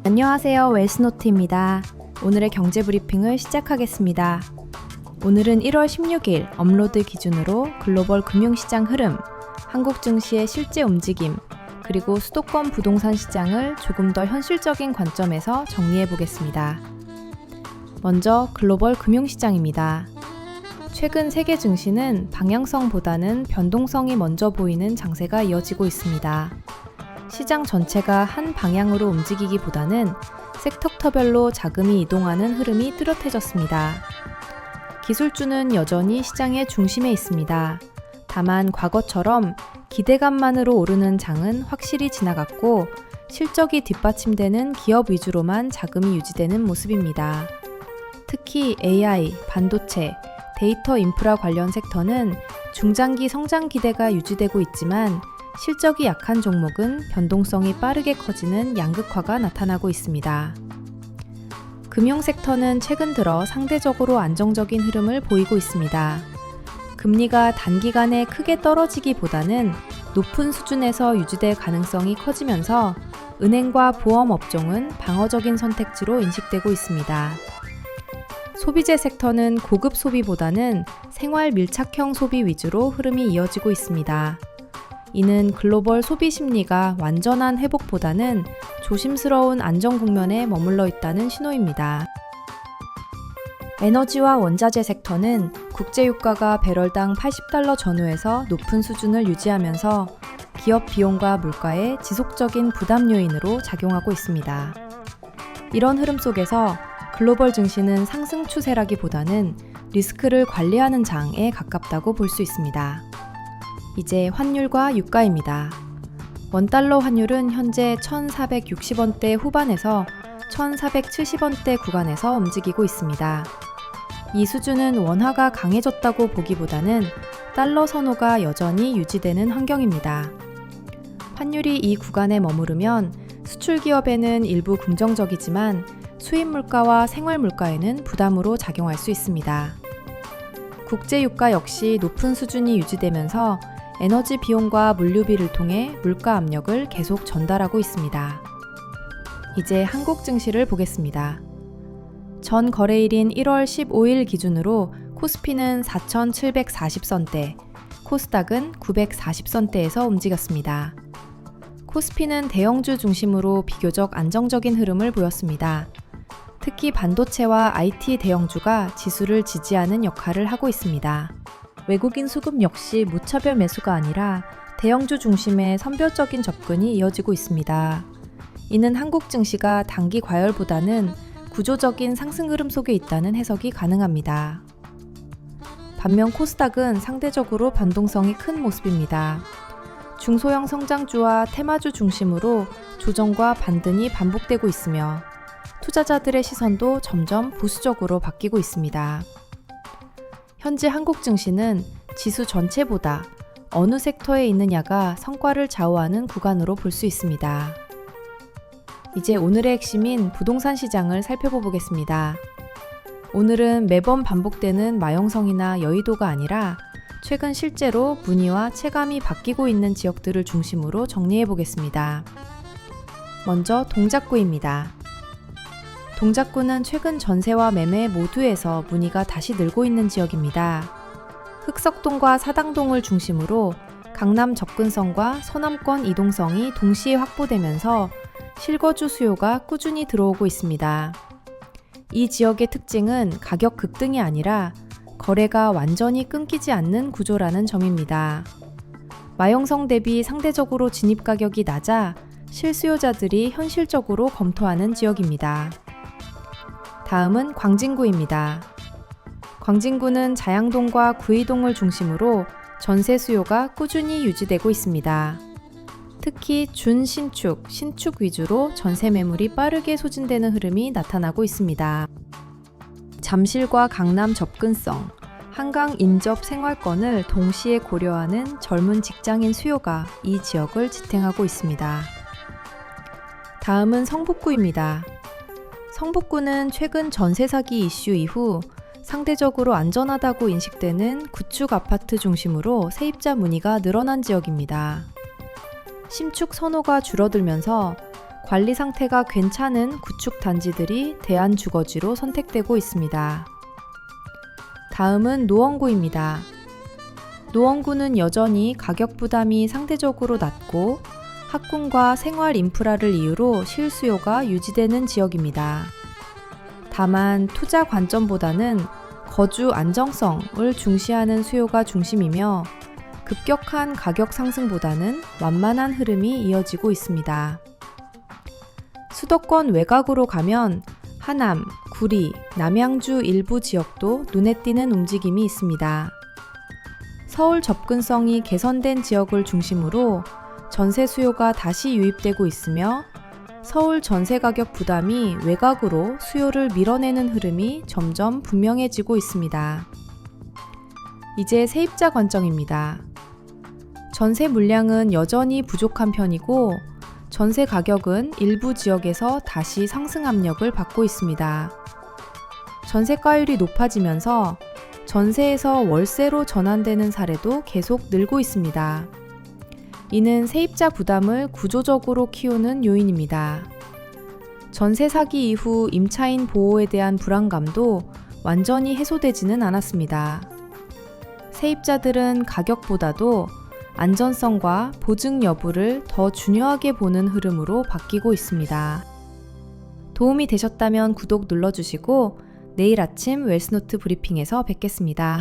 안녕하세요. 웰스노트입니다. 오늘의 경제 브리핑을 시작하겠습니다. 오늘은 1월 16일 업로드 기준으로 글로벌 금융시장 흐름, 한국 증시의 실제 움직임, 그리고 수도권 부동산 시장을 조금 더 현실적인 관점에서 정리해 보겠습니다. 먼저 글로벌 금융시장입니다. 최근 세계 증시는 방향성보다는 변동성이 먼저 보이는 장세가 이어지고 있습니다. 시장 전체가 한 방향으로 움직이기보다는 섹터별로 자금이 이동하는 흐름이 뚜렷해졌습니다. 기술주는 여전히 시장의 중심에 있습니다. 다만 과거처럼 기대감만으로 오르는 장은 확실히 지나갔고 실적이 뒷받침되는 기업 위주로만 자금이 유지되는 모습입니다. 특히 AI, 반도체, 데이터 인프라 관련 섹터는 중장기 성장 기대가 유지되고 있지만 실적이 약한 종목은 변동성이 빠르게 커지는 양극화가 나타나고 있습니다. 금융 섹터는 최근 들어 상대적으로 안정적인 흐름을 보이고 있습니다. 금리가 단기간에 크게 떨어지기보다는 높은 수준에서 유지될 가능성이 커지면서 은행과 보험 업종은 방어적인 선택지로 인식되고 있습니다. 소비재 섹터는 고급 소비보다는 생활 밀착형 소비 위주로 흐름이 이어지고 있습니다. 이는 글로벌 소비 심리가 완전한 회복보다는 조심스러운 안정 국면에 머물러 있다는 신호입니다. 에너지와 원자재 섹터는 국제유가가 배럴당 $80 전후에서 높은 수준을 유지하면서 기업 비용과 물가의 지속적인 부담 요인으로 작용하고 있습니다. 이런 흐름 속에서 글로벌 증시는 상승 추세라기보다는 리스크를 관리하는 장에 가깝다고 볼 수 있습니다. 이제 환율과 유가입니다. 원달러 환율은 현재 1,460원대 후반에서 1,470원대 구간에서 움직이고 있습니다. 이 수준은 원화가 강해졌다고 보기보다는 달러 선호가 여전히 유지되는 환경입니다. 환율이 이 구간에 머무르면 수출 기업에는 일부 긍정적이지만 수입 물가와 생활 물가에는 부담으로 작용할 수 있습니다. 국제 유가 역시 높은 수준이 유지되면서 에너지 비용과 물류비를 통해 물가 압력을 계속 전달하고 있습니다. 이제 한국 증시를 보겠습니다. 전 거래일인 1월 15일 기준으로 코스피는 4,740선대, 코스닥은 940선대에서 움직였습니다. 코스피는 대형주 중심으로 비교적 안정적인 흐름을 보였습니다. 특히 반도체와 IT 대형주가 지수를 지지하는 역할을 하고 있습니다. 외국인 수급 역시 무차별 매수가 아니라 대형주 중심의 선별적인 접근이 이어지고 있습니다. 이는 한국 증시가 단기 과열보다는 구조적인 상승 흐름 속에 있다는 해석이 가능합니다. 반면 코스닥은 상대적으로 변동성이 큰 모습입니다. 중소형 성장주와 테마주 중심으로 조정과 반등이 반복되고 있으며 투자자들의 시선도 점점 보수적으로 바뀌고 있습니다. 현재 한국 증시는 지수 전체보다 어느 섹터에 있느냐가 성과를 좌우하는 구간으로 볼 수 있습니다. 이제 오늘의 핵심인 부동산 시장을 살펴보겠습니다. 오늘은 매번 반복되는 마영성이나 여의도가 아니라 최근 실제로 문의와 체감이 바뀌고 있는 지역들을 중심으로 정리해 보겠습니다. 먼저 동작구입니다. 동작구는 최근 전세와 매매 모두에서 문의가 다시 늘고 있는 지역입니다. 흑석동과 사당동을 중심으로 강남 접근성과 서남권 이동성이 동시에 확보되면서 실거주 수요가 꾸준히 들어오고 있습니다. 이 지역의 특징은 가격 급등이 아니라 거래가 완전히 끊기지 않는 구조라는 점입니다. 마영성 대비 상대적으로 진입 가격이 낮아 실수요자들이 현실적으로 검토하는 지역입니다. 다음은 광진구입니다. 광진구는 자양동과 구이동을 중심으로 전세 수요가 꾸준히 유지되고 있습니다. 특히 준신축, 신축 위주로 전세 매물이 빠르게 소진되는 흐름이 나타나고 있습니다. 잠실과 강남 접근성, 한강 인접 생활권을 동시에 고려하는 젊은 직장인 수요가 이 지역을 지탱하고 있습니다. 다음은 성북구입니다. 성북구는 최근 전세 사기 이슈 이후 상대적으로 안전하다고 인식되는 구축 아파트 중심으로 세입자 문의가 늘어난 지역입니다. 신축 선호가 줄어들면서 관리 상태가 괜찮은 구축 단지들이 대안주거지로 선택되고 있습니다. 다음은 노원구입니다. 노원구는 여전히 가격 부담이 상대적으로 낮고 학군과 생활 인프라를 이유로 실수요가 유지되는 지역입니다. 다만 투자 관점보다는 거주 안정성을 중시하는 수요가 중심이며 급격한 가격 상승보다는 완만한 흐름이 이어지고 있습니다. 수도권 외곽으로 가면 하남, 구리, 남양주 일부 지역도 눈에 띄는 움직임이 있습니다. 서울 접근성이 개선된 지역을 중심으로 전세 수요가 다시 유입되고 있으며 서울 전세 가격 부담이 외곽으로 수요를 밀어내는 흐름이 점점 분명해지고 있습니다. 이제 세입자 관점입니다. 전세 물량은 여전히 부족한 편이고 전세 가격은 일부 지역에서 다시 상승 압력을 받고 있습니다. 전세가율이 높아지면서 전세에서 월세로 전환되는 사례도 계속 늘고 있습니다. 이는 세입자 부담을 구조적으로 키우는 요인입니다. 전세 사기 이후 임차인 보호에 대한 불안감도 완전히 해소되지는 않았습니다. 세입자들은 가격보다도 안전성과 보증 여부를 더 중요하게 보는 흐름으로 바뀌고 있습니다. 도움이 되셨다면 구독 눌러주시고 내일 아침 웰스노트 브리핑에서 뵙겠습니다.